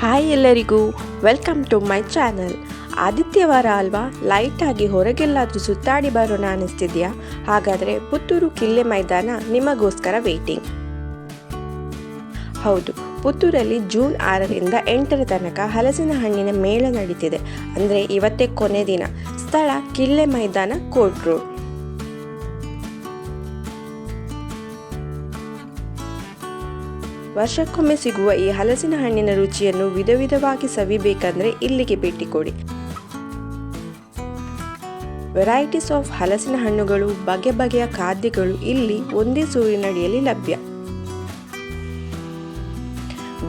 Hi ಎಲ್ಲರಿಗೂ, welcome to my channel. ಆದಿತ್ಯವಾರ ಅಲ್ವಾ, ಲೈಟಾಗಿ ಹೊರಗೆಲ್ಲಾದರೂ ಸುತ್ತಾಡಿ ಬರೋಣ ಅನ್ನಿಸ್ತಿದೆಯಾ? ಹಾಗಾದರೆ ಪುತ್ತೂರು ಕಿಲ್ಲೆ ಮೈದಾನ ನಿಮಗೋಸ್ಕರ ವೇಟಿಂಗ್. ಹೌದು, ಪುತ್ತೂರಲ್ಲಿ ಜೂನ್ 6ರಿಂದ 8ರ ತನಕ ಹಲಸಿನ ಹಣ್ಣಿನ ಮೇಳ ನಡೀತಿದೆ. ಅಂದರೆ ಇವತ್ತೇ ಕೊನೆ ದಿನ. ಸ್ಥಳ ಕಿಲ್ಲೆ ಮೈದಾನ, ಕೋರ್ಟ್ ರೋಡ್. ವರ್ಷಕ್ಕೊಮ್ಮೆ ಸಿಗುವ ಈ ಹಲಸಿನ ಹಣ್ಣಿನ ರುಚಿಯನ್ನು ವಿಧ ವಿಧವಾಗಿ ಸವಿಬೇಕಂದ್ರೆ ಇಲ್ಲಿಗೆ ಭೇಟಿ ಕೊಡಿ. ವೆರೈಟೀಸ್ ಆಫ್ ಹಲಸಿನ ಹಣ್ಣುಗಳು, ಬಗೆ ಬಗೆಯ ಖಾದ್ಯಗಳು ಇಲ್ಲಿ ಒಂದೇ ಸೂರಿನಡಿಯಲ್ಲಿ ಲಭ್ಯ.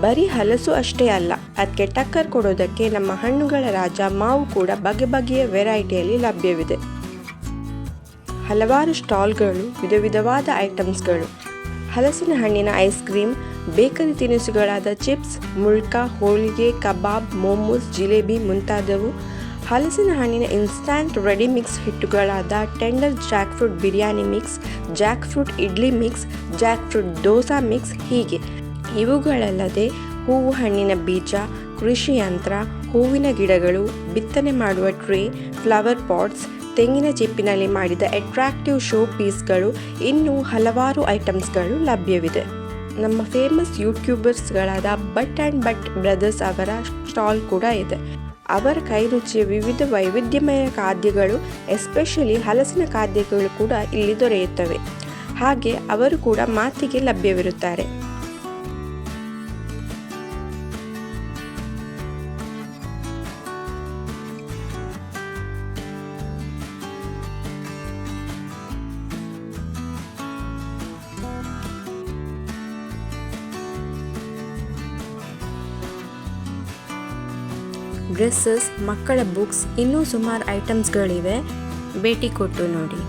ಬರೀ ಹಲಸು ಅಷ್ಟೇ ಅಲ್ಲ, ಅದಕ್ಕೆ ಟಕ್ಕರ್ ಕೊಡೋದಕ್ಕೆ ನಮ್ಮ ಹಣ್ಣುಗಳ ರಾಜ ಮಾವು ಕೂಡ ಬಗೆ ಬಗೆಯ ವೆರೈಟಿಯಲ್ಲಿ ಲಭ್ಯವಿದೆ. ಹಲವಾರು ಸ್ಟಾಲ್ಗಳು, ವಿಧ ವಿಧವಾದ ಐಟಮ್ಸ್ಗಳು, ಹಲಸಿನ ಹಣ್ಣಿನ ಐಸ್ ಕ್ರೀಮ್, ಬೇಕರಿ ತಿನಿಸುಗಳಾದ ಚಿಪ್ಸ್, ಮುಳ್ಕ, ಹೋಳಿಗೆ, ಕಬಾಬ್, ಮೋಮೋಸ್, ಜಿಲೇಬಿ ಮುಂತಾದವು, ಹಲಸಿನ ಹಣ್ಣಿನ ಇನ್ಸ್ಟ್ಯಾಂಟ್ ರೆಡಿ ಮಿಕ್ಸ್ ಹಿಟ್ಟುಗಳಾದ tender jackfruit biryani mix, jackfruit idli mix, jackfruit dosa mix, ಹೀಗೆ. ಇವುಗಳಲ್ಲದೆ ಹೂವು ಹಣ್ಣಿನ ಬೀಜ, ಕೃಷಿ ಯಂತ್ರ, ಹೂವಿನ ಗಿಡಗಳು, ಬಿತ್ತನೆ ಮಾಡುವ ಟ್ರೇ, ಫ್ಲವರ್ ಪಾಟ್ಸ್, ತೆಂಗಿನ ಚಿಪ್ಪಿನಲ್ಲಿ ಮಾಡಿದ ಅಟ್ರಾಕ್ಟಿವ್ ಶೋ ಪೀಸ್ಗಳು, ಇನ್ನೂ ಹಲವಾರು ಐಟಮ್ಸ್ಗಳು ಲಭ್ಯವಿದೆ. ನಮ್ಮ ಫೇಮಸ್ ಯೂಟ್ಯೂಬರ್ಸ್ಗಳಾದ ಬಟ್ ಆ್ಯಂಡ್ ಬಟ್ ಬ್ರದರ್ಸ್ ಅವರ ಸ್ಟಾಲ್ ಕೂಡ ಇದೆ. ಅವರ ಕೈರುಚಿಯ ವಿವಿಧ ವೈವಿಧ್ಯಮಯ ಖಾದ್ಯಗಳು, ಎಸ್ಪೆಷಲಿ ಹಲಸಿನ ಖಾದ್ಯಗಳು ಕೂಡ ಇಲ್ಲಿ ದೊರೆಯುತ್ತವೆ. ಹಾಗೆ ಅವರು ಕೂಡ ಮಾತಿಗೆ ಲಭ್ಯವಿರುತ್ತಾರೆ. ಡ್ರೆಸ್ಸಸ್, ಮಕ್ಕಳ ಬುಕ್ಸ್, ಇನ್ನೂ ಸುಮಾರು ಐಟಮ್ಸ್ಗಳಿವೆ. ಭೇಟಿ ಕೊಟ್ಟು ನೋಡಿ.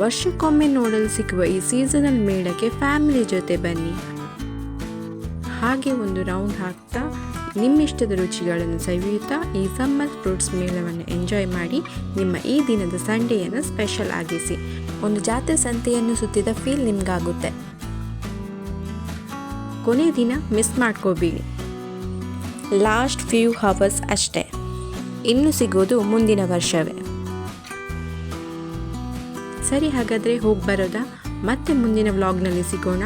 ವರ್ಷಕ್ಕೊಮ್ಮೆ ನೋಡಲು ಸಿಗುವ ಈ ಸೀಸನಲ್ ಮೇಳಕ್ಕೆ ಫ್ಯಾಮಿಲಿ ಜೊತೆ ಬನ್ನಿ. ಹಾಗೆ ಒಂದು ರೌಂಡ್ ಹಾಕ್ತಾ ನಿಮ್ಮಿಷ್ಟದ ರುಚಿಗಳನ್ನು ಸವಿಯುತ್ತಾ ಈ ಸಮ್ಮರ್ ಫ್ರೂಟ್ಸ್ ಮೇಳವನ್ನು ಎಂಜಾಯ್ ಮಾಡಿ ನಿಮ್ಮ ಈ ದಿನದ ಸಂಡೇಯನ್ನು ಸ್ಪೆಷಲ್ ಆಗಿಸಿ. ಒಂದು ಜಾತ್ರೆ ಸಂತೆಯನ್ನು ಸುತ್ತಿದ ಫೀಲ್ ನಿಮಗಾಗುತ್ತೆ. ಕೊನೆ ದಿನ ಮಿಸ್ ಮಾಡ್ಕೋಬೇಡಿ. ಲಾಸ್ಟ್ ಫ್ಯೂ ಹವರ್ಸ್ ಅಷ್ಟೇ, ಇನ್ನು ಸಿಗೋದು ಮುಂದಿನ ವರ್ಷವೇ. ಸರಿ, ಹಾಗಾದರೆ ಹೋಗಿ ಬರೋದಾ? ಮತ್ತೆ ಮುಂದಿನ ವ್ಲಾಗ್ನಲ್ಲಿ ಸಿಗೋಣ.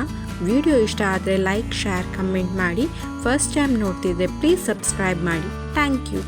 ವಿಡಿಯೋ ಇಷ್ಟ ಆದರೆ ಲೈಕ್, ಶೇರ್, ಕಮೆಂಟ್ ಮಾಡಿ. ಫಸ್ಟ್ ಟೈಮ್ ನೋಡ್ತಿದ್ರೆ ಪ್ಲೀಸ್ ಸಬ್ಸ್ಕ್ರೈಬ್ ಮಾಡಿ. Thank you.